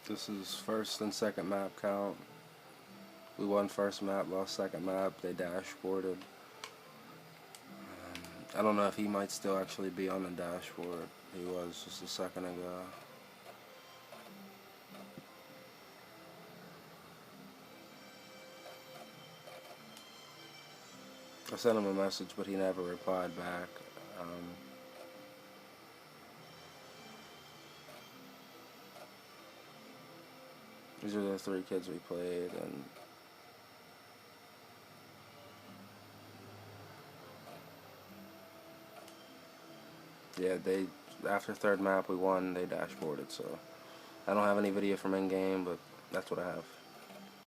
This is first and second map count. We won first map, lost second map. They dashboarded. I don't know if he might still actually be on the dashboard. He was just a second ago. I sent him a message, but he never replied back. These are the 3 kids we played, and yeah, after third map we won, they dashboarded, so I don't have any video from in-game, but that's what I have.